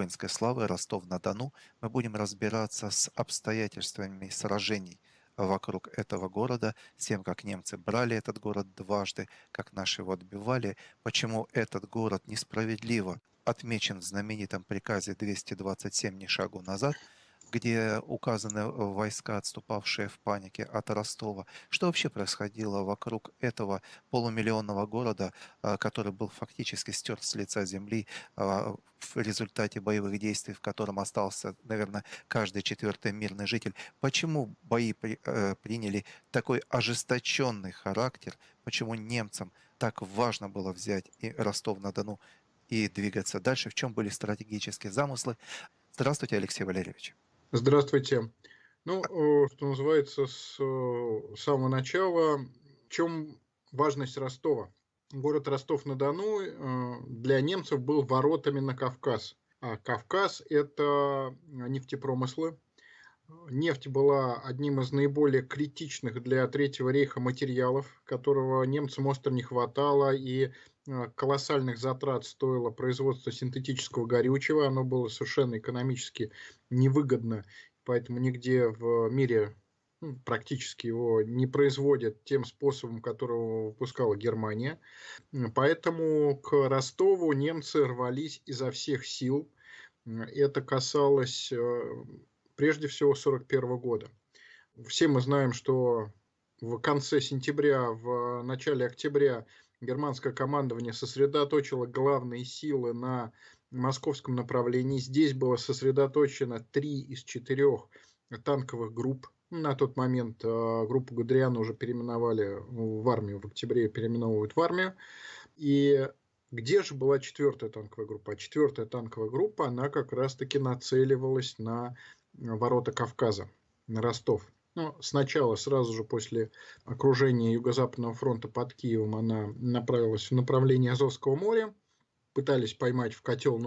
воинской славы Ростов-на-Дону. Мы будем разбираться с обстоятельствами сражений вокруг этого города, с тем, как немцы брали этот город дважды, как наши его отбивали, почему этот город несправедливо отмечен в знаменитом приказе 227 «Ни шагу назад», где указаны войска, отступавшие в панике от Ростова. Что вообще происходило вокруг этого полумиллионного города, который был фактически стерт с лица земли в результате боевых действий, в котором остался, наверное, каждый четвертый мирный житель? Почему бои приняли такой ожесточенный характер? Почему немцам так важно было взять и Ростов-на-Дону и двигаться дальше? В чем были стратегические замыслы? Здравствуйте, Алексей Валерьевич. Здравствуйте. Что называется, с самого начала, в чем важность Ростова? Город Ростов-на-Дону для немцев был воротами на Кавказ. А Кавказ – это нефтепромыслы. Нефть была одним из наиболее критичных для Третьего рейха материалов, которого немцам остро не хватало, и колоссальных затрат стоило производство синтетического горючего. Оно было совершенно экономически невыгодно, поэтому нигде в мире практически его не производят тем способом, которого выпускала Германия. Поэтому к Ростову немцы рвались изо всех сил. Это касалось прежде всего 1941 года. Все мы знаем, что в конце сентября, в начале октября германское командование сосредоточило главные силы на московском направлении. Здесь было сосредоточено 3 из 4 танковых групп. На тот момент группу Гудериана уже переименовали в армию, в октябре переименовывают в армию. И где же была 4-я танковая группа? А 4-я танковая группа, она как раз-таки нацеливалась на ворота Кавказа, на Ростов. Сначала, сразу же после окружения Юго-Западного фронта под Киевом, она направилась в направлении Азовского моря. Пытались поймать в котел,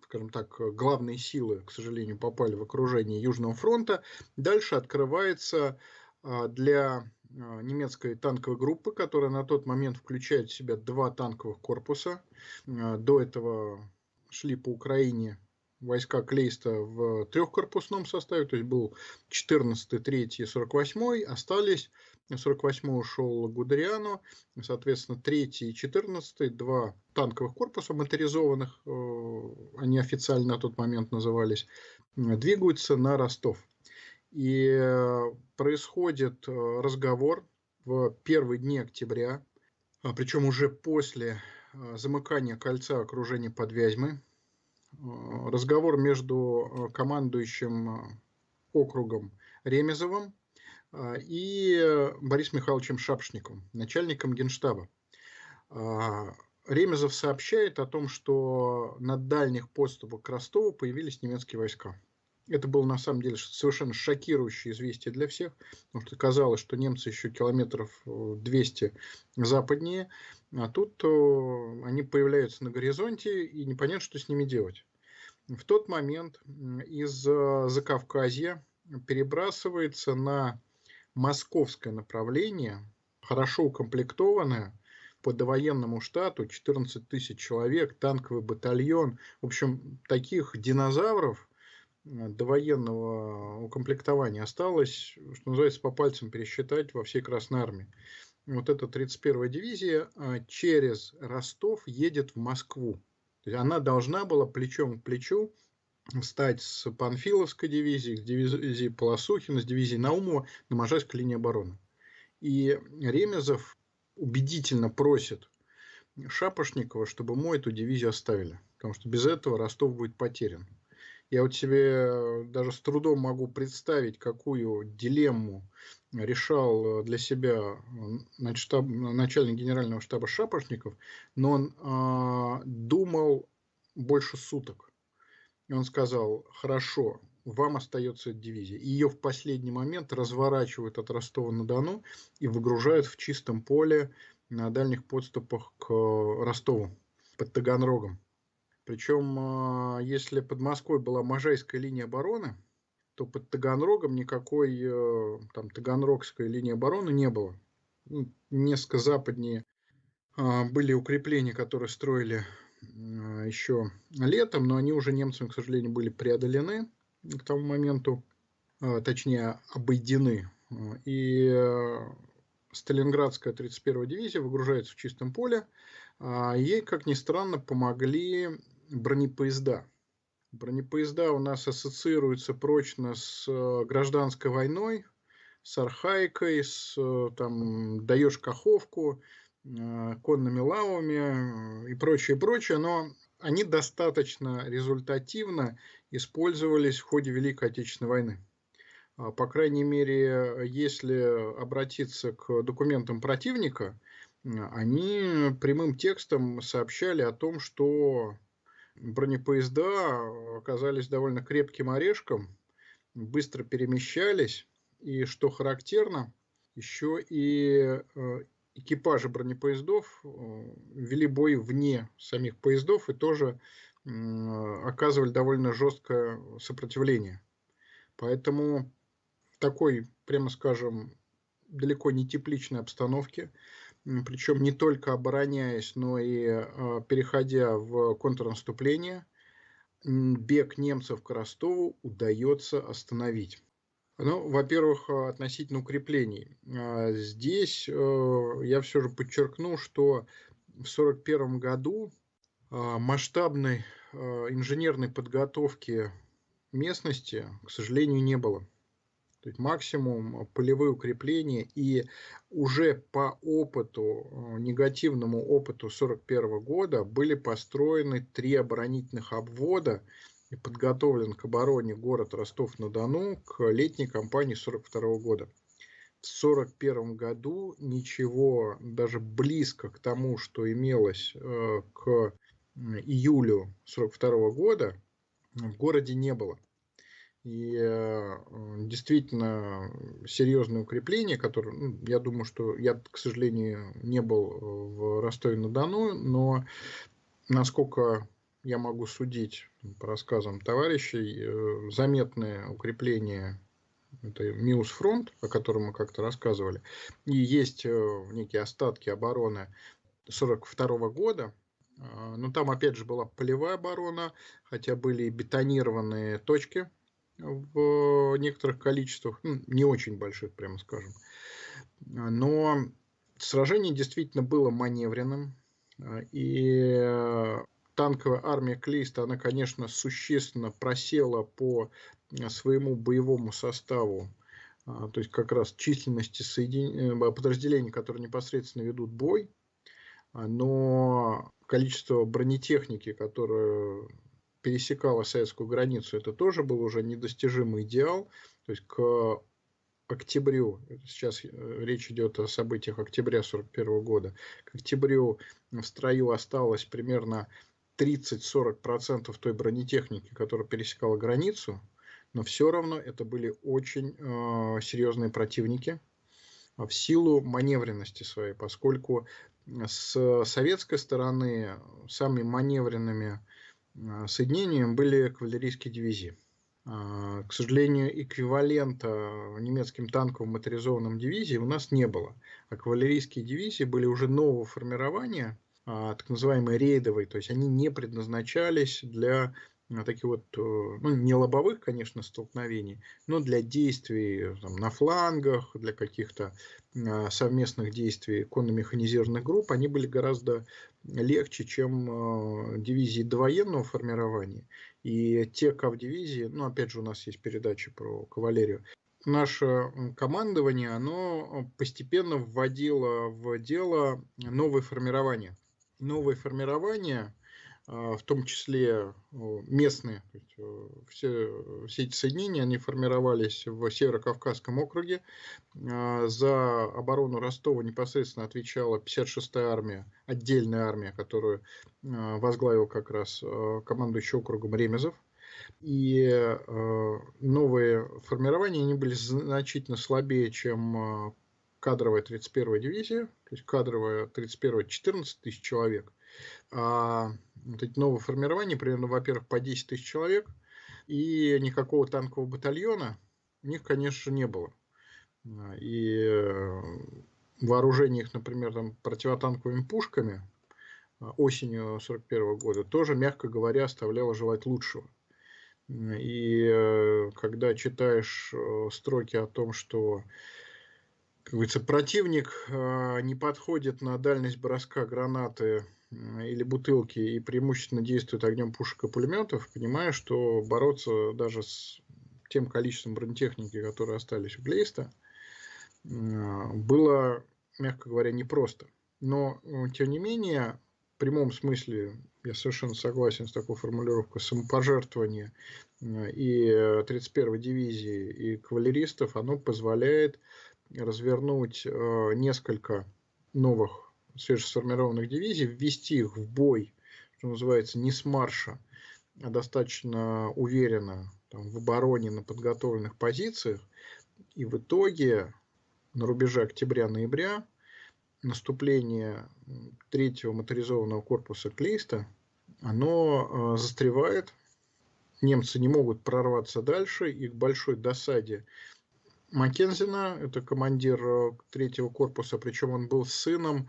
скажем так, главные силы, к сожалению, попали в окружение Южного фронта. Дальше открывается для немецкой танковой группы, которая на тот момент включает в себя 2 танковых корпуса. До этого шли по Украине войска Клейста в 3-корпусном составе, то есть был 14-й, 3-й и 48-й, остались, 48-й ушел Гудериану, соответственно, 3-й и 14-й, 2 танковых корпуса моторизованных, они официально на тот момент назывались, двигаются на Ростов. И происходит разговор в первые дни октября, причем уже после замыкания кольца окружения под Вязьмой. Разговор между командующим округом Ремезовым и Борисом Михайловичем Шапошниковым, начальником Генштаба. Ремезов сообщает о том, что на дальних подступах к Ростову появились немецкие войска. Это было на самом деле совершенно шокирующее известие для всех, потому что казалось, что немцы еще километров 200 западнее, а тут они появляются на горизонте, и непонятно, что с ними делать. В тот момент из Закавказья перебрасывается на московское направление, хорошо укомплектованное, по довоенному штату, 14 тысяч человек, танковый батальон. В общем, таких динозавров довоенного укомплектования осталось, что называется, по пальцам пересчитать во всей Красной Армии. Вот эта 31-я дивизия через Ростов едет в Москву. То есть она должна была плечом к плечу встать с Панфиловской дивизией, с дивизией Полосухина, с дивизией Наумова на Можайской линии обороны. И Ремезов убедительно просит Шапошникова, чтобы ему эту дивизию оставили, потому что без этого Ростов будет потерян. Я вот себе даже с трудом могу представить, какую дилемму решал для себя начальник генерального штаба Шапошников, но он думал больше суток. И он сказал: хорошо, вам остается эта дивизия. И ее в последний момент разворачивают от Ростова-на-Дону и выгружают в чистом поле на дальних подступах к Ростову, под Таганрогом. Причем, если под Москвой была Можайская линия обороны, то под Таганрогом никакой там Таганрогской линии обороны не было. Несколько западнее были укрепления, которые строили еще летом, но они уже немцами, к сожалению, были преодолены к тому моменту, точнее, обойдены. И Сталинградская 31-я дивизия выгружается в чистом поле. Ей, как ни странно, помогли бронепоезда. Бронепоезда у нас ассоциируются прочно с гражданской войной, с архаикой, с там даешь каховку, конными лавами и прочее, прочее, но они достаточно результативно использовались в ходе Великой Отечественной войны. По крайней мере, если обратиться к документам противника, они прямым текстом сообщали о том, что бронепоезда оказались довольно крепким орешком, быстро перемещались, и, что характерно, еще и экипажи бронепоездов вели бой вне самих поездов и тоже оказывали довольно жесткое сопротивление. Поэтому в такой, прямо скажем, далеко не тепличной обстановке, причем не только обороняясь, но и переходя в контрнаступление, бег немцев к Ростову удается остановить. Ну, во-первых, относительно укреплений. Здесь я все же подчеркну, что в 1941 году масштабной инженерной подготовки местности, к сожалению, не было. То есть максимум полевые укрепления, и уже по опыту, негативному опыту 1941 года были построены 3 оборонительных обвода и подготовлен к обороне город Ростов-на-Дону к летней кампании 1942 года. В 1941 году ничего даже близко к тому, что имелось к июлю 1942 года, в городе не было. И действительно серьезное укрепление, которое, я думаю, что я, к сожалению, не был в Ростове-на-Дону, но насколько я могу судить по рассказам товарищей, заметное укрепление — это Миус-фронт, о котором мы как-то рассказывали, и есть некие остатки обороны 1942 года. Но там, опять же, была полевая оборона, хотя были и бетонированные точки в некоторых количествах, не очень больших, прямо скажем. Но сражение действительно было маневренным, и танковая армия Клейста, она, конечно, существенно просела по своему боевому составу, то есть как раз численности подразделений, которые непосредственно ведут бой, но количество бронетехники, которая пересекала советскую границу, это тоже был уже недостижимый идеал. То есть к октябрю, сейчас речь идет о событиях октября 1941 года, к октябрю в строю осталось примерно 30-40% той бронетехники, которая пересекала границу, но все равно это были очень серьезные противники в силу маневренности своей, поскольку с советской стороны самыми маневренными соединениями были кавалерийские дивизии. К сожалению, эквивалента немецким танковым моторизованным дивизиям у нас не было. А кавалерийские дивизии были уже нового формирования, так называемые рейдовые, то есть они не предназначались для таких вот, не лобовых, конечно, столкновений, но для действий там, на флангах, для каких-то совместных действий конно-механизированных групп, они были гораздо легче, чем дивизии довоенного формирования. И те кавдивизии, опять же, у нас есть передача про кавалерию, наше командование, оно постепенно вводило в дело новые формирования. Новые формирования, в том числе местные, то есть все эти соединения, они формировались в Северо-Кавказском округе. За оборону Ростова непосредственно отвечала 56-я армия, отдельная армия, которую возглавил как раз командующий округом Ремезов. И новые формирования, они были значительно слабее, чем кадровая 31-я дивизия, то есть кадровая 31-я 14 тысяч человек. А вот эти новые формирования, примерно, во-первых, по 10 тысяч человек, и никакого танкового батальона у них, конечно, не было. И вооружение их, например, там, противотанковыми пушками осенью 1941 года, тоже, мягко говоря, оставляло желать лучшего. И когда читаешь строки о том, что, как говорится, противник не подходит на дальность броска гранаты или бутылки и преимущественно действует огнем пушек и пулеметов, понимаешь, что бороться даже с тем количеством бронетехники, которые остались у Клейста, было, мягко говоря, непросто. Но, тем не менее, в прямом смысле я совершенно согласен с такой формулировкой самопожертвования и 31-й дивизии, и кавалеристов, оно позволяет развернуть несколько новых свежесформированных дивизий, ввести их в бой, что называется, не с марша, а достаточно уверенно там, в обороне на подготовленных позициях. И в итоге на рубеже октября-ноября наступление 3-го моторизованного корпуса Клейста, оно застревает. Немцы не могут прорваться дальше, и к большой досаде Маккензена, это командир 3-го корпуса, причем он был сыном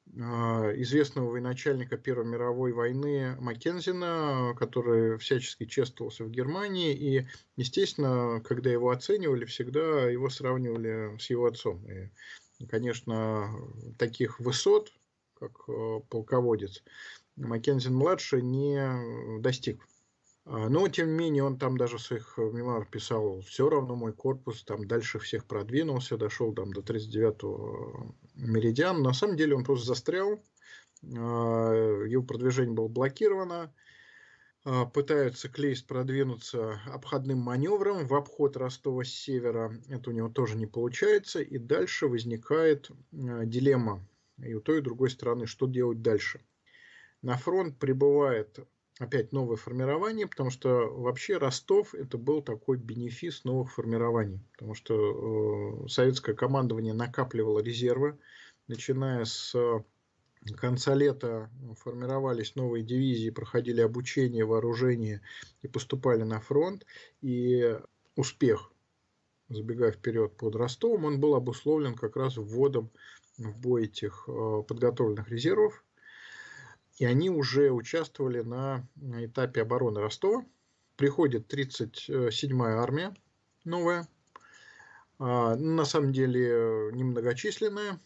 известного военачальника Первой мировой войны Маккензена, который всячески чествовался в Германии, и, естественно, когда его оценивали, всегда его сравнивали с его отцом. И, конечно, таких высот, как полководец, Маккензен-младший не достиг. Но, тем не менее, он там даже в своих мемуарах писал: все равно мой корпус там дальше всех продвинулся, дошел там до 39-го меридиана. На самом деле он просто застрял, его продвижение было блокировано. Пытаются Клейст продвинуться обходным маневром в обход Ростова с севера. Это у него тоже не получается. И дальше возникает дилемма и у той, и у другой стороны, что делать дальше. На фронт прибывает опять новое формирование, потому что вообще Ростов это был такой бенефис новых формирований, потому что советское командование накапливало резервы, начиная с конца лета формировались новые дивизии, проходили обучение, вооружение и поступали на фронт, и успех, забегая вперед, под Ростовом, он был обусловлен как раз вводом в бой этих подготовленных резервов. И они уже участвовали на этапе обороны Ростова. Приходит 37-я армия новая, на самом деле немногочисленная.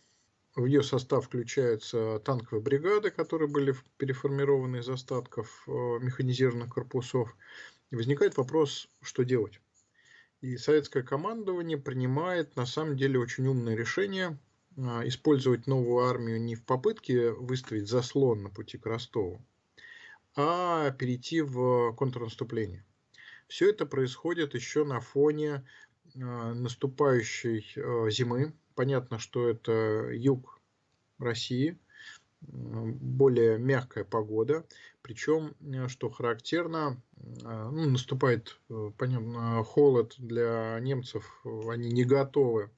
В ее состав включаются танковые бригады, которые были переформированы из остатков механизированных корпусов. И возникает вопрос, что делать. И советское командование принимает на самом деле очень умное решение использовать новую армию не в попытке выставить заслон на пути к Ростову, а перейти в контрнаступление. Все это происходит еще на фоне наступающей зимы. Понятно, что это юг России, более мягкая погода. Причем, что характерно, наступает, понятно, холод для немцев, они не готовы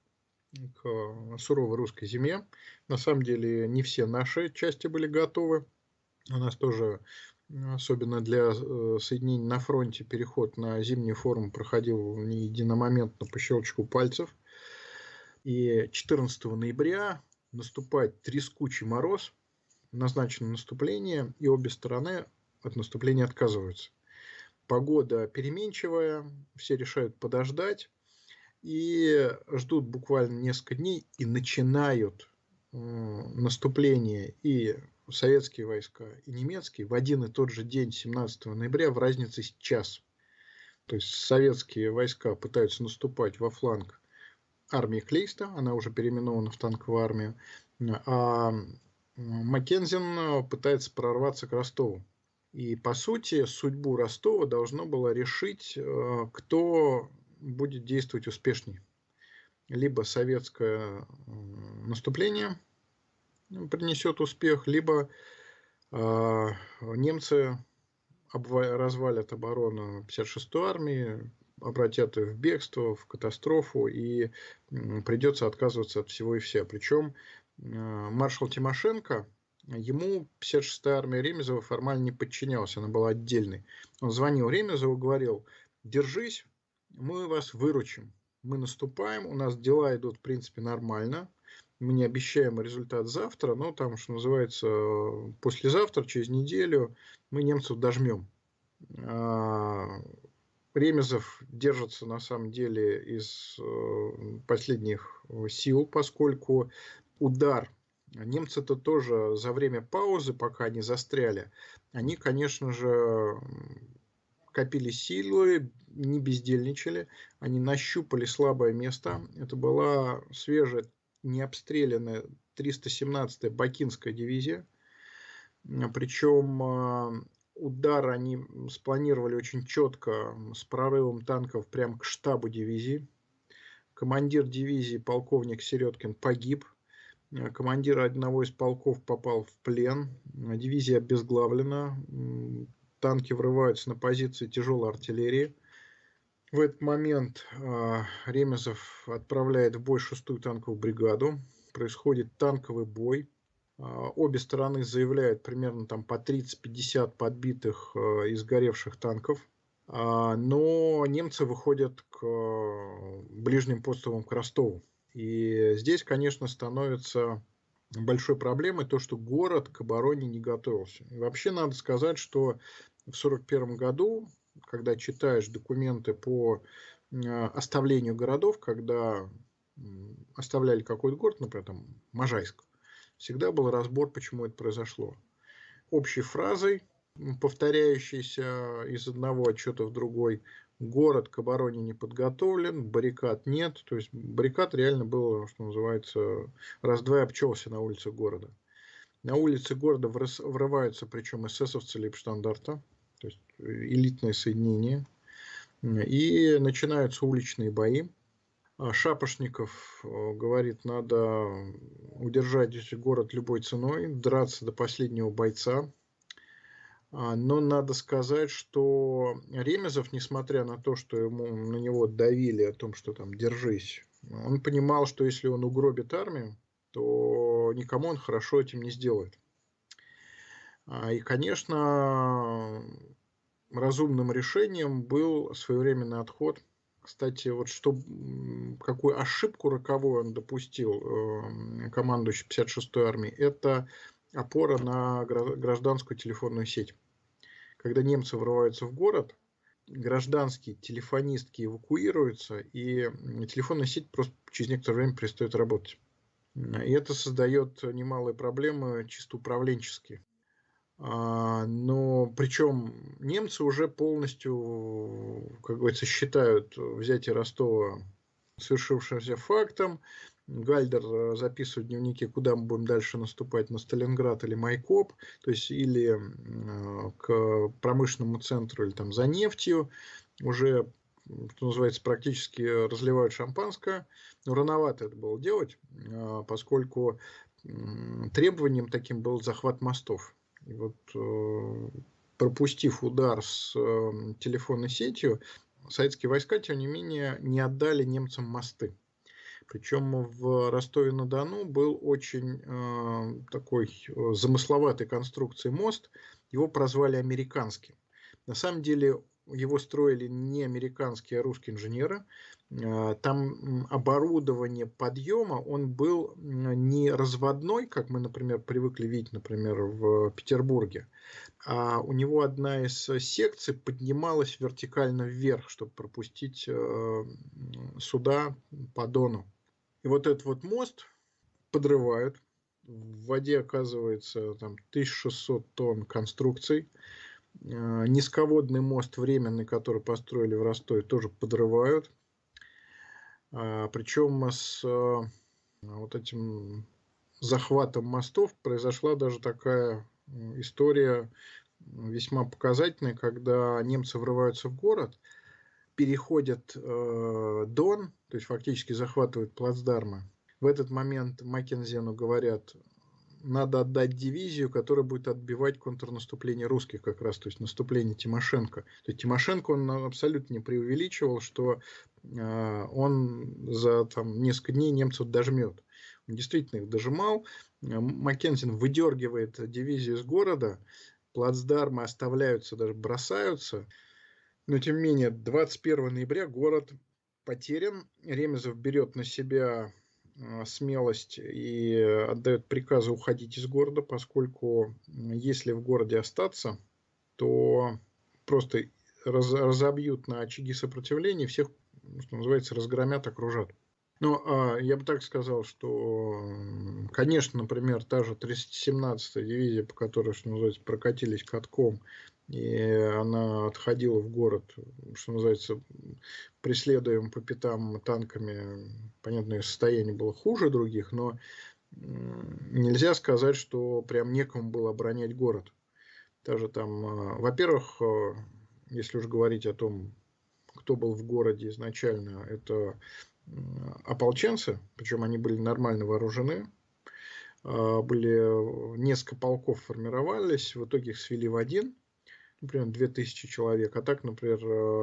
к суровой русской зиме. На самом деле не все наши части были готовы. У нас тоже, особенно для соединений на фронте, переход на зимнюю форму проходил не единомоментно по щелчку пальцев. И 14 ноября наступает трескучий мороз, назначено наступление, и обе стороны от наступления отказываются. Погода переменчивая, все решают подождать и ждут буквально несколько дней и начинают наступление и советские войска, и немецкие в один и тот же день, 17 ноября, в разнице с час. То есть советские войска пытаются наступать во фланг армии Клейста, она уже переименована в танковую армию, а Маккензен пытается прорваться к Ростову. И, по сути, судьбу Ростова должно было решить, кто будет действовать успешнее. Либо советское наступление принесет успех, либо немцы развалят оборону 56-й армии, обратят ее в бегство, в катастрофу, и придется отказываться от всего и вся. Причем маршал Тимошенко, ему 56-я армия Ремезова формально не подчинялась, она была отдельной. Он звонил Ремезову, говорил: держись, мы вас выручим, мы наступаем, у нас дела идут в принципе нормально, мы не обещаем результат завтра, но там, что называется, послезавтра, через неделю мы немцев дожмем. А, Ремезов держится на самом деле из последних сил, поскольку удар немцы-то тоже за время паузы, пока они застряли, они, конечно же, копили силы, не бездельничали, они нащупали слабое место. Это была свежая, необстрелянная 317-я Бакинская дивизия. Причем удар они спланировали очень четко, с прорывом танков прямо к штабу дивизии. Командир дивизии, полковник Середкин, погиб. Командир одного из полков попал в плен. Дивизия обезглавлена. Танки врываются на позиции тяжелой артиллерии. В этот момент Ремезов отправляет в бой 6-ю танковую бригаду. Происходит танковый бой. Обе стороны заявляют примерно там по 30-50 подбитых и сгоревших танков. Но немцы выходят к ближним подступам к Ростову. И здесь, конечно, становится большой проблемой то, что город к обороне не готовился. И вообще надо сказать, что в 1941 году, когда читаешь документы по оставлению городов, когда оставляли какой-то город, например, там Можайск, всегда был разбор, почему это произошло. Общей фразой, повторяющейся из одного отчета в другой: город к обороне не подготовлен, баррикад нет. То есть баррикад реально было, что называется, раз-два и обчелся на улицах города. На улицы города врываются, причем эсэсовцы Лейбштандарта, то есть элитное соединение, и начинаются уличные бои. Шапошников говорит, надо удержать город любой ценой, драться до последнего бойца. Но надо сказать, что Ремезов, несмотря на то, что на него давили о том, что там держись, он понимал, что если он угробит армию, то никому он хорошо этим не сделает. И, конечно, разумным решением был своевременный отход. Кстати, вот какую ошибку роковую он допустил, командующий 56-й армией, это опора на гражданскую телефонную сеть. Когда немцы врываются в город, гражданские телефонистки эвакуируются, и телефонная сеть просто через некоторое время перестает работать. И это создает немалые проблемы чисто управленческие. Но причем немцы уже полностью, как говорится, считают взятие Ростова совершившимся фактом. Гальдер записывает в дневнике, куда мы будем дальше наступать, на Сталинград или Майкоп, то есть или к промышленному центру, или там за нефтью. Уже, что называется, практически разливают шампанское. Но рановато это было делать, поскольку требованием таким был захват мостов. И вот, пропустив удар с телефонной сетью, советские войска, тем не менее, не отдали немцам мосты. Причем в Ростове-на-Дону был очень такой замысловатой конструкции мост. Его прозвали американским. На самом деле его строили не американские, а русские инженеры. Там оборудование подъема, он был не разводной, как мы, например, привыкли видеть, например, в Петербурге, а у него одна из секций поднималась вертикально вверх, чтобы пропустить суда по Дону. И вот этот вот мост подрывают. В воде оказывается там 1600 тонн конструкций. Низководный мост временный, который построили в Ростове, тоже подрывают. Причем с вот этим захватом мостов произошла даже такая история весьма показательная, когда немцы врываются в город, переходят Дон, то есть фактически захватывают плацдармы. В этот момент Маккензену говорят, надо отдать дивизию, которая будет отбивать контрнаступление русских как раз, то есть наступление Тимошенко. То есть Тимошенко, он абсолютно не преувеличивал, что он за там, несколько дней немцев дожмет. Он действительно их дожимал. Маккензен выдергивает дивизию из города, плацдармы оставляются, даже бросаются. Но тем не менее, 21 ноября город потерян. Ремезов берет на себя смелость и отдает приказы уходить из города, поскольку если в городе остаться, то просто разобьют на очаги сопротивления, всех, что называется, разгромят, окружат. Ну, я бы так сказал, что, конечно, например, та же 317-я дивизия, по которой, что называется, прокатились катком, и она отходила в город, что называется, преследуем по пятам танками. Понятно, ее состояние было хуже других, но нельзя сказать, что прям некому было оборонять город. Даже там, во-первых, если уж говорить о том, кто был в городе изначально, это ополченцы, причем они были нормально вооружены, были несколько полков формировались, в итоге их свели в один, например, 2000 человек, а так, например,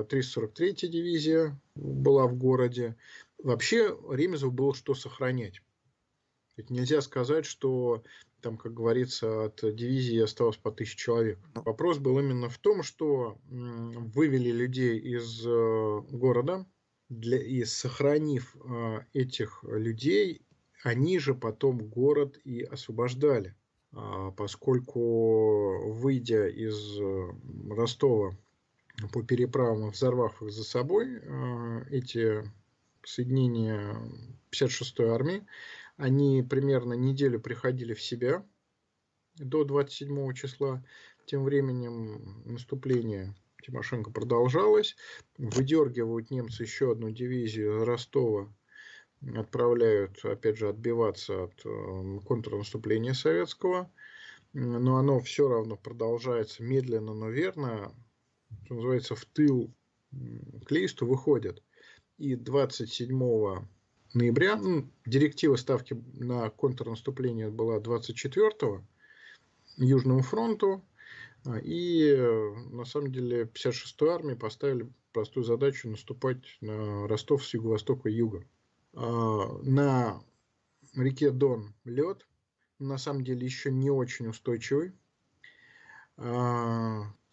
343-я дивизия была в городе. Вообще Ремезову было что сохранять. Ведь нельзя сказать, что там, как говорится, от дивизии осталось по 1000 человек. Ну, Вопрос был именно в том, что вывели людей из города, и сохранив этих людей, они же потом город и освобождали. Поскольку, выйдя из Ростова по переправам, взорвав их за собой, эти соединения 56-й армии, они примерно неделю приходили в себя до 27 числа. Тем временем наступление Тимошенко продолжалось. Выдергивают немцы еще одну дивизию из Ростова, отправляют, опять же, отбиваться от контрнаступления советского. Но оно все равно продолжается медленно, но верно. Что называется, в тыл к Лейсту выходят. И 27 ноября, директива ставки на контрнаступление была 24-го Южному фронту, и на самом деле 56-й армии поставили простую задачу наступать на Ростов с юго-востока и юга. На реке Дон лед, на самом деле еще не очень устойчивый.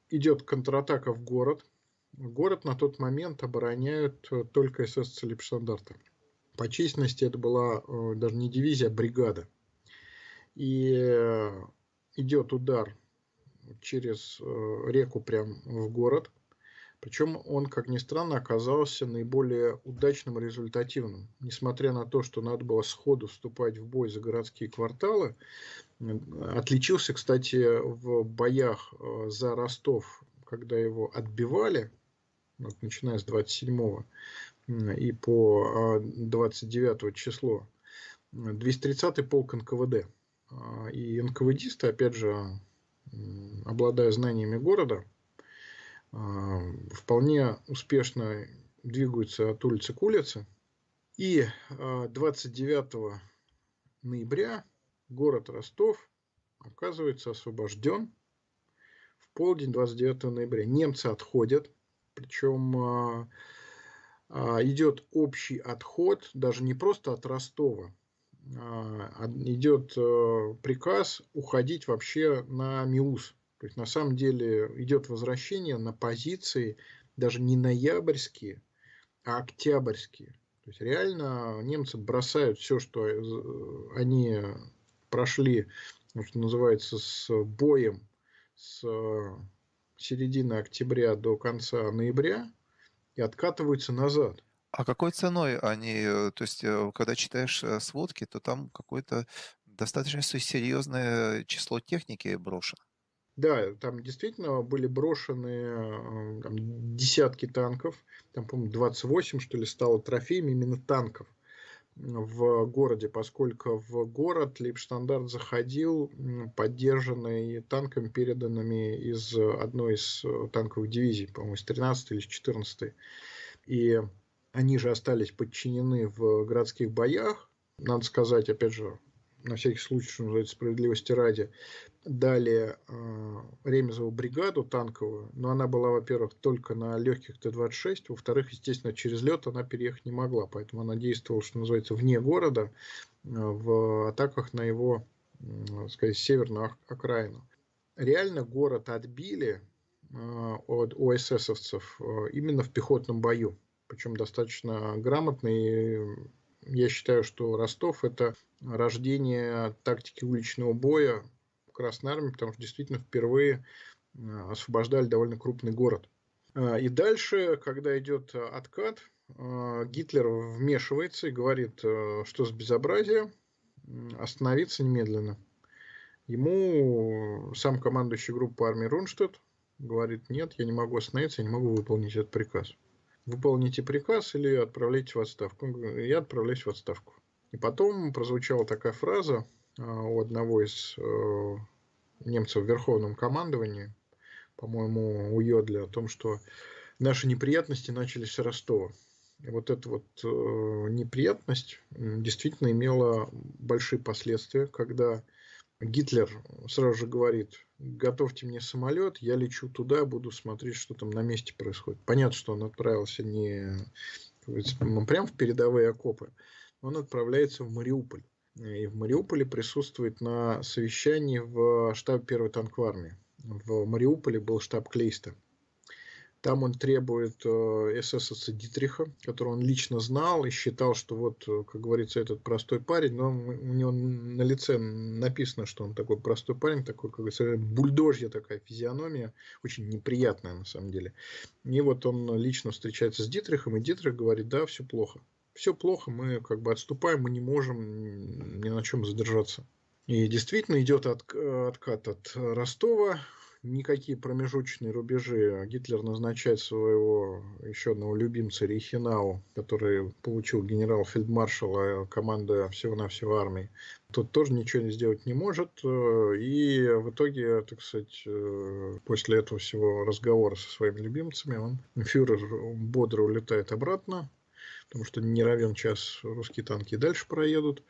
Идет контратака в город. Город на тот момент обороняют только СС Лейбштандарта. По численности это была даже не дивизия, а бригада. И идет удар через реку прям в город. Причем он, как ни странно, оказался наиболее удачным и результативным. Несмотря на то, что надо было сходу вступать в бой за городские кварталы, отличился, кстати, в боях за Ростов, когда его отбивали, вот, начиная с 27 и по 29 число, 230-й полк НКВД. И НКВДисты, опять же, обладая знаниями города, вполне успешно двигаются от улицы к улице. И 29 ноября город Ростов оказывается освобожден в полдень 29 ноября. Немцы отходят, причем идет общий отход, даже не просто от Ростова, идет приказ уходить вообще на Миус. То есть на самом деле идет возвращение на позиции даже не ноябрьские, а октябрьские. То есть реально немцы бросают все, что они прошли, что называется, с боем с середины октября до конца ноября и откатываются назад. а какой ценой они, то есть, когда читаешь сводки, то там какое-то достаточно серьезное число техники брошено. Да, там действительно были брошены там, десятки танков. Там, по-моему, 28, что ли, стало трофеем именно танков в городе, поскольку в город Лейбштандарт заходил поддержанный танками, переданными из одной из танковых дивизий, по-моему, из 13 или из 14. И они же остались подчинены в городских боях. Надо сказать, опять же, на всякий случай, что называется, справедливости ради, дали Ремезову бригаду танковую, но она была, во-первых, только на легких Т-26, во-вторых, естественно, через лед она переехать не могла, поэтому она действовала, что называется, вне города, в атаках на его, сказать, северную окраину. Реально город отбили от ОССовцев именно в пехотном бою, причем достаточно грамотно и я считаю, что Ростов – это рождение тактики уличного боя Красной Армии, потому что действительно впервые освобождали довольно крупный город. И дальше, когда идет откат, Гитлер вмешивается и говорит, что за безобразие, остановиться немедленно. Ему сам командующий группой армии Рунштадт говорит: нет, я не могу остановиться, я не могу выполнить этот приказ. Выполните приказ или отправляйтесь в отставку. Он говорит: я отправляюсь в отставку. И потом прозвучала такая фраза у одного из немцев в Верховном командовании, по-моему, у Йодля, о том, что наши неприятности начались с Ростова. И вот эта вот неприятность действительно имела большие последствия, когда Гитлер сразу же говорит: готовьте мне самолет, я лечу туда, буду смотреть, что там на месте происходит. Понятно, что он отправился не прямо в передовые окопы, он отправляется в Мариуполь. И в Мариуполе присутствует на совещании в штабе первой танковой армии. В Мариуполе был штаб Клейста. Там он требует эсэсовца Дитриха, которого он лично знал и считал, что вот, как говорится, этот простой парень, но у него на лице написано, что он такой простой парень, такой, как говорится, бульдожья такая физиономия, очень неприятная на самом деле. И вот он лично встречается с Дитрихом, и Дитрих говорит: да, все плохо. Все плохо, мы как бы отступаем, мы не можем ни на чем задержаться. И действительно идет откат от Ростова. Никакие промежуточные рубежи. Гитлер назначает своего еще одного любимца Рейхенау, который получил генерал-фельдмаршала, командуя всего-навсего армией. Тот тоже ничего сделать не может. И в итоге, так сказать, после этого всего разговора со своими любимцами, фюрер бодро улетает обратно, потому что не равен час русские танки дальше проедут.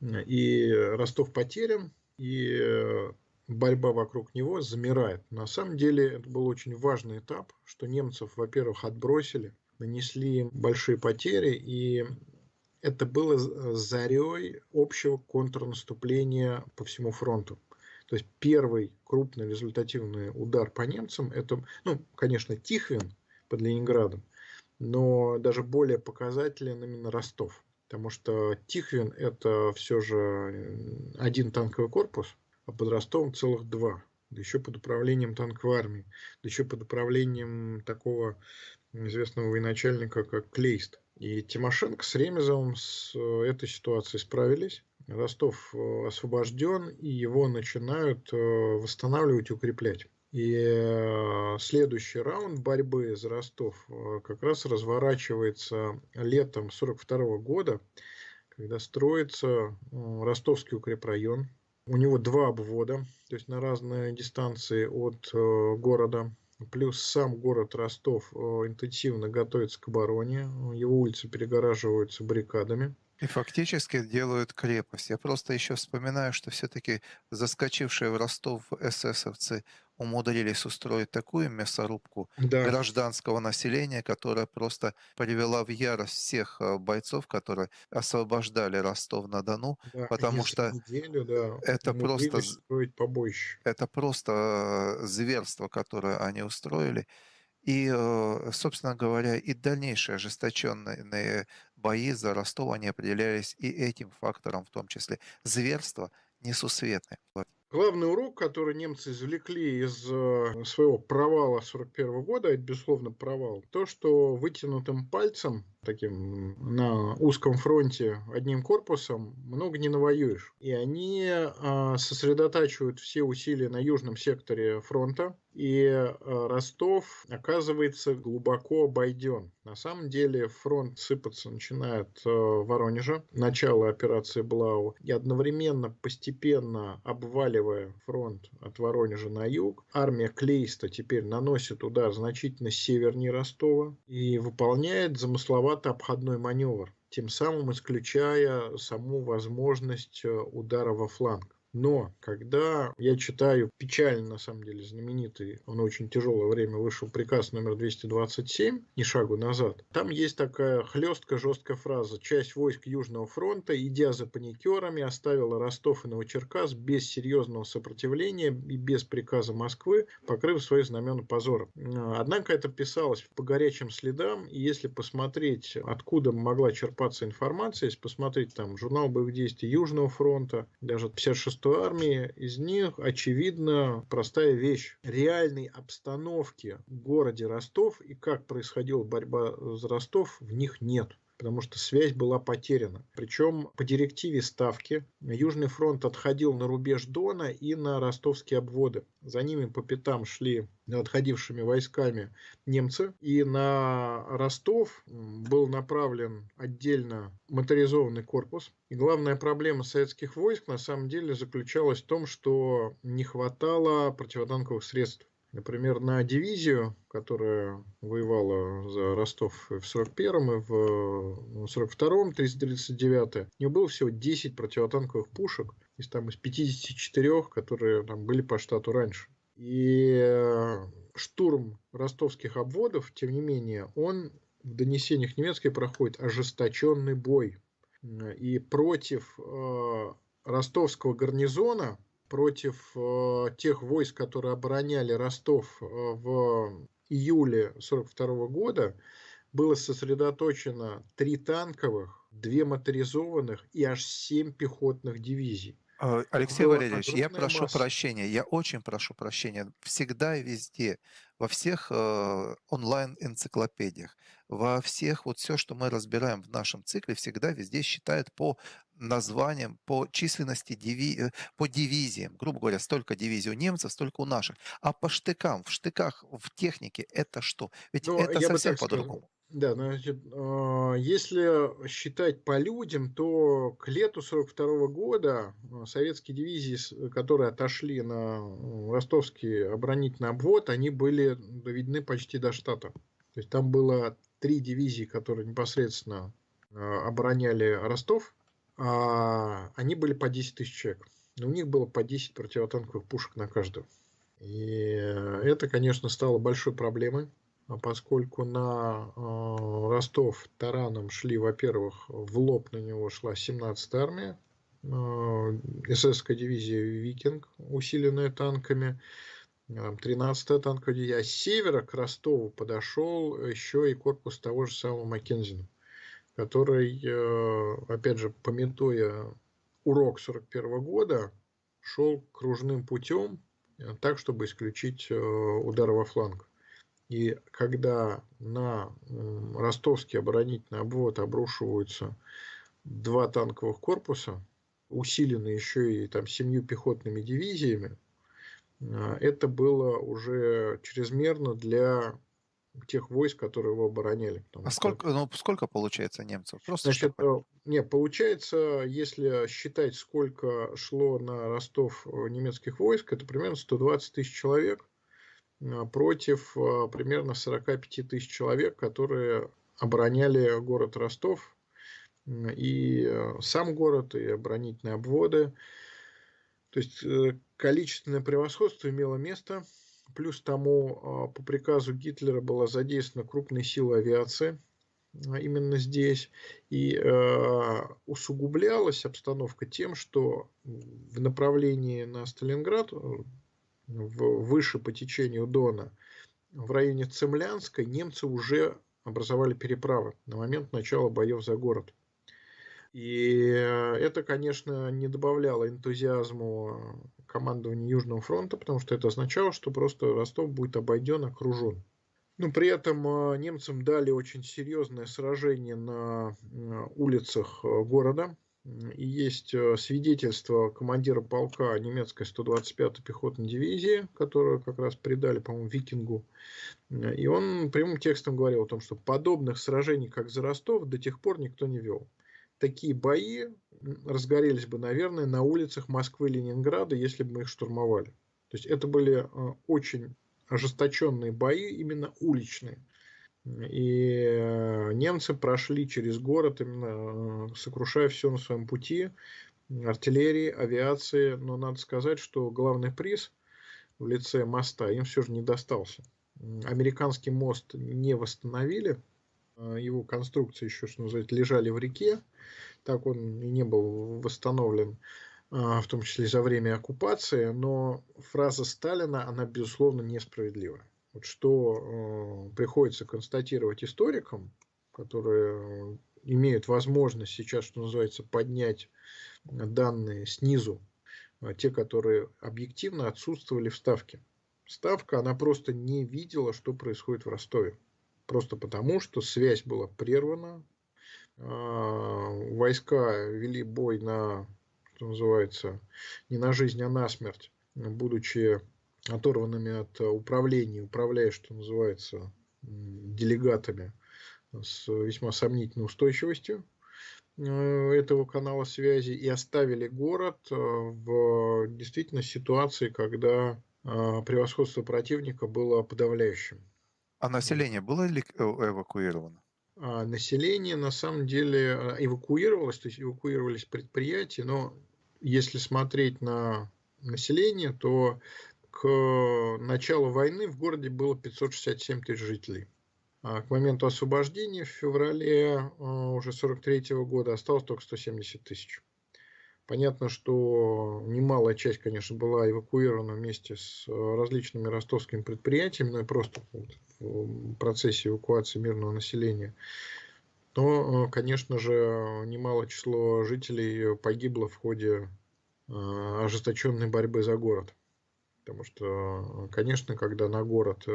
И Ростов потерян, и борьба вокруг него замирает. На самом деле это был очень важный этап, что немцев, во-первых, отбросили, нанесли большие потери, и это было зарей общего контрнаступления по всему фронту. То есть первый крупный результативный удар по немцам, это, конечно, Тихвин под Ленинградом, но даже более показателен именно Ростов. Потому что Тихвин – это все же один танковый корпус, а под Ростовом целых два. Да еще под управлением танковой армии, да еще под управлением такого известного военачальника, как Клейст. И Тимошенко с Ремезовым с этой ситуацией справились. Ростов освобожден, и его начинают восстанавливать и укреплять. И следующий раунд борьбы за Ростов как раз разворачивается летом 1942 года, когда строится Ростовский укрепрайон. У него два обвода, то есть на разные дистанции от города. Плюс сам город Ростов интенсивно готовится к обороне. Его улицы перегораживаются баррикадами. И фактически делают крепость. Я просто еще вспоминаю, что все-таки заскочившие в Ростов эсэсовцы умудрились устроить такую мясорубку Да, гражданского населения, которая просто привела в ярость всех бойцов, которые освобождали Ростов-на-Дону, да, они потому за что неделю, да, это просто, умудрились устроить побоище. это просто зверство, которое они устроили. И, собственно говоря, и дальнейшие ожесточенные бои за Ростов, они определялись и этим фактором в том числе. Зверство несусветное. Главный урок, который немцы извлекли из своего провала 1941 года, это, безусловно, провал, то, что вытянутым пальцем, таким на узком фронте, одним корпусом, много не навоюешь. И они сосредотачивают все усилия на южном секторе фронта, и Ростов оказывается глубоко обойден. На самом деле фронт сыпаться начинает в Воронеже, начало операции Блау, и одновременно, постепенно обваливая фронт от Воронежа на юг, армия Клейста теперь наносит удар значительно севернее Ростова и выполняет замысловатый обходной маневр, тем самым исключая саму возможность удара во фланг. Но когда я читаю печально, на самом деле, знаменитый, он очень тяжелое время вышел, приказ номер 227, «Ни шагу назад», там есть такая хлесткая, жесткая фраза: «Часть войск Южного фронта, идя за паникерами, оставила Ростов и Новочеркасск без серьезного сопротивления и без приказа Москвы, покрыв свои знамена позором». Однако это писалось по горячим следам, и если посмотреть, откуда могла черпаться информация, если посмотреть там журнал боевых действий Южного фронта, даже 56-й армии, из них очевидна простая вещь. Реальной обстановки в городе Ростов и как происходила борьба за Ростов в них нет, потому что связь была потеряна. Причем по директиве Ставки Южный фронт отходил на рубеж Дона и на ростовские обводы. За ними по пятам шли отходившими войсками немцы. И на Ростов был направлен отдельно моторизованный корпус. И главная проблема советских войск на самом деле заключалась в том, что не хватало противотанковых средств. Например, на дивизию, которая воевала за Ростов в 41-м и в 42-м, 339-е, у нее было всего 10 противотанковых пушек из 54, которые там были по штату раньше. И штурм ростовских обводов, тем не менее, он в донесениях немецких проходит ожесточенный бой. И против ростовского гарнизона, против тех войск, которые обороняли Ростов в июле 1942 года, было сосредоточено 3 танковых, 2 моторизованных и аж 7 пехотных дивизий. Это Алексей была Валерьевич, я огромная прошу масса. прощения, я очень прошу прощения. Всегда и везде, во всех онлайн-энциклопедиях, во всех вот все, что мы разбираем в нашем цикле, всегда везде считают по названиям, по численности, по дивизиям. Грубо говоря, столько дивизий у немцев, столько у наших. А по штыкам, в штыках, в технике это что? Ведь Но это я бы совсем так сказал. по-другому. Да, значит, если считать по людям, то к лету 1942 года советские дивизии, которые отошли на ростовский оборонительный обвод, они были доведены почти до штата. То есть там было 3 дивизии, которые непосредственно обороняли Ростов, а они были по 10 тысяч человек. У них было по 10 противотанковых пушек на каждого. И это, конечно, стало большой проблемой, поскольку на Ростов тараном шли, во-первых, в лоб на него шла 17-я армия, эсэсская дивизия «Викинг», усиленная танками, 13-я танковая дивизия. А с севера к Ростову подошел еще и корпус того же самого Маккензина, который, опять же, памятуя урок 1941 года, шел кружным путем, так, чтобы исключить удары во фланг. И когда на ростовский оборонительный обвод обрушиваются 2 танковых корпуса, усиленные еще и 7 пехотными дивизиями, это было уже чрезмерно для тех войск, которые его обороняли. А Потому что, сколько получается немцев? Просто чтобы значит, понять. не, получается, если считать, сколько шло на Ростов немецких войск, это примерно 120 тысяч человек против примерно 45 тысяч человек, которые обороняли город Ростов, и сам город, и оборонительные обводы. То есть количественное превосходство имело место. Плюс тому по приказу Гитлера была задействована крупная сила авиации именно здесь. И усугублялась обстановка тем, что в направлении на Сталинград, выше по течению Дона, в районе Цемлянска, немцы уже образовали переправы на момент начала боев за город. И это, конечно, не добавляло энтузиазму командованию Южного фронта, потому что это означало, что просто Ростов будет обойден, окружен. Но при этом немцам дали очень серьезное сражение на улицах города. И есть свидетельство командира полка немецкой 125-й пехотной дивизии, которую как раз предали, по-моему, Викингу. И он прямым текстом говорил о том, что подобных сражений, как за Ростов, до тех пор никто не вел. Такие бои разгорелись бы, наверное, на улицах Москвы и Ленинграда, если бы мы их штурмовали. То есть это были очень ожесточенные бои, именно уличные. И немцы прошли через город, именно сокрушая все на своем пути. артиллерии, авиации, но надо сказать, что главный приз в лице моста им все же не достался. Американский мост не восстановили, его конструкции еще, что называется, лежали в реке, так он и не был восстановлен, в том числе и за время оккупации, но фраза Сталина, она, безусловно, несправедлива. Вот что приходится констатировать историкам, которые имеют возможность сейчас, что называется, поднять данные снизу, те, которые объективно отсутствовали в Ставке. Ставка, она просто не видела, что происходит в Ростове. Просто потому, что связь была прервана, войска вели бой на, что называется, не на жизнь, а на смерть, будучи оторванными от управления, управляя, что называется, делегатами с весьма сомнительной устойчивостью этого канала связи, и оставили город в действительно ситуации, когда превосходство противника было подавляющим. А население было ли эвакуировано? Население на самом деле эвакуировалось, то есть эвакуировались предприятия, но если смотреть на население, то к началу войны в городе было 567 тысяч жителей. А к моменту освобождения в феврале уже 1943 года осталось только 170 тысяч. Понятно, что немалая часть, конечно, была эвакуирована вместе с различными ростовскими предприятиями, ну и просто в процессе эвакуации мирного населения. Но, конечно же, немалое число жителей погибло в ходе ожесточенной борьбы за город. Потому что, конечно, когда на город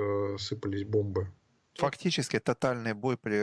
сыпались бомбы. Фактически тотальный бой при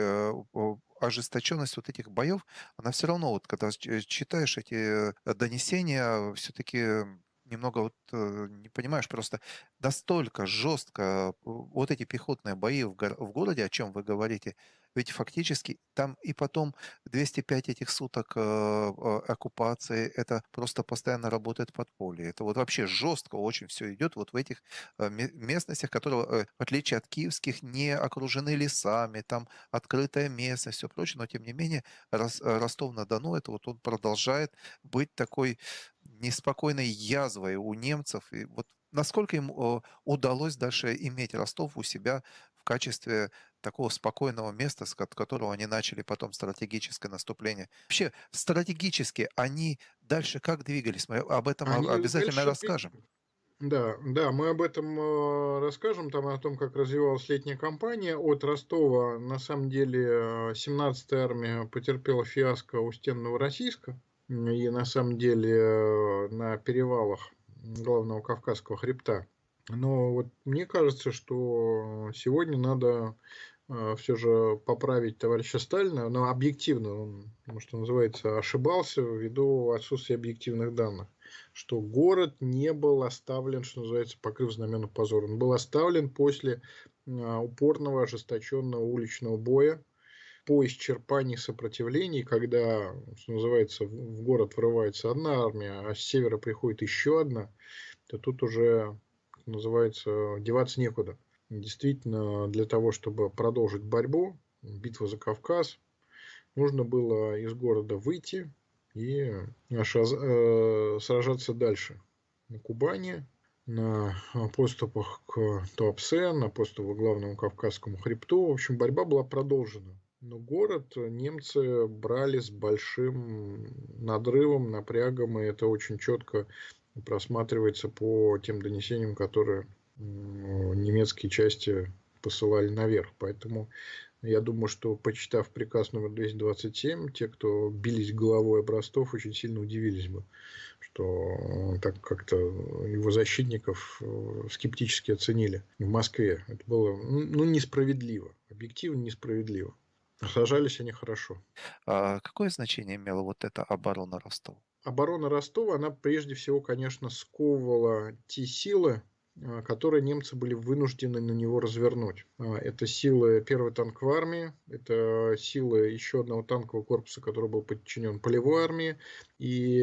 ожесточенность вот этих боев, она все равно, вот когда читаешь эти донесения, все-таки немного вот не понимаешь, просто настолько жестко вот эти пехотные бои в городе, о чем вы говорите, ведь фактически там и потом 205 этих суток оккупации, это просто постоянно работает подполье. Это вот вообще жестко очень все идет вот в этих местностях, которые, в отличие от киевских, не окружены лесами, там открытая местность, все прочее, но тем не менее Ростов-на-Дону, это вот он продолжает быть такой неспокойной язвой у немцев. И вот насколько им удалось дальше иметь Ростов у себя в качестве такого спокойного места, с которого они начали потом стратегическое наступление. Вообще, стратегически они дальше как двигались? Мы об этом Они обязательно дальше расскажем. Да, да, мы об этом расскажем, там о том, как развивалась летняя кампания. От Ростова, на самом деле, 17-я армия потерпела фиаско у стен Новороссийска. И на самом деле на перевалах главного Кавказского хребта. Но вот мне кажется, что сегодня надо все же поправить товарища Сталина, но объективно он, что называется, ошибался ввиду отсутствия объективных данных, что город не был оставлен, что называется, покрыв знамена позора. Он был оставлен после упорного, ожесточенного уличного боя, по исчерпании сопротивлений, когда, что называется, в город врывается одна армия, а с севера приходит еще одна, то тут уже, что называется, деваться некуда. Действительно, для того, чтобы продолжить борьбу, битва за Кавказ, нужно было из города выйти и сражаться дальше. На Кубани, на подступах к Туапсе, на подступах к главному Кавказскому хребту. В общем, борьба была продолжена. Но город немцы брали с большим надрывом, напрягом, и это очень четко просматривается по тем донесениям, которые немецкие части посылали наверх. Поэтому я думаю, что, почитав приказ номер 227, те, кто бились головой об Ростов, очень сильно удивились бы, что так как-то его защитников скептически оценили в Москве. Это было несправедливо, объективно несправедливо. Сражались они хорошо. А какое значение имела вот эта оборона Ростова? Оборона Ростова, она прежде всего, конечно, сковывала те силы, которые немцы были вынуждены на него развернуть. Это силы первой танковой армии, это силы еще одного танкового корпуса, который был подчинен полевой армии. И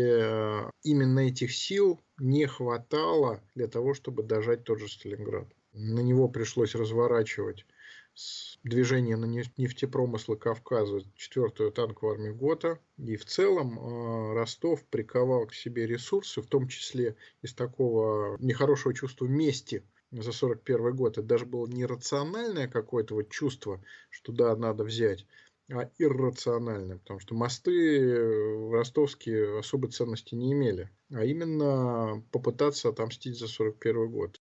именно этих сил не хватало для того, чтобы дожать тот же Сталинград. На него пришлось разворачивать с движения на нефтепромыслы Кавказа 4-ю танковую армию ГОТА. И в целом Ростов приковал к себе ресурсы, в том числе из такого нехорошего чувства мести за 41 год. Это даже было не рациональное какое-то вот чувство, что да, надо взять, а иррациональное, потому что мосты ростовские особой ценности не имели, а именно попытаться отомстить за 41 год.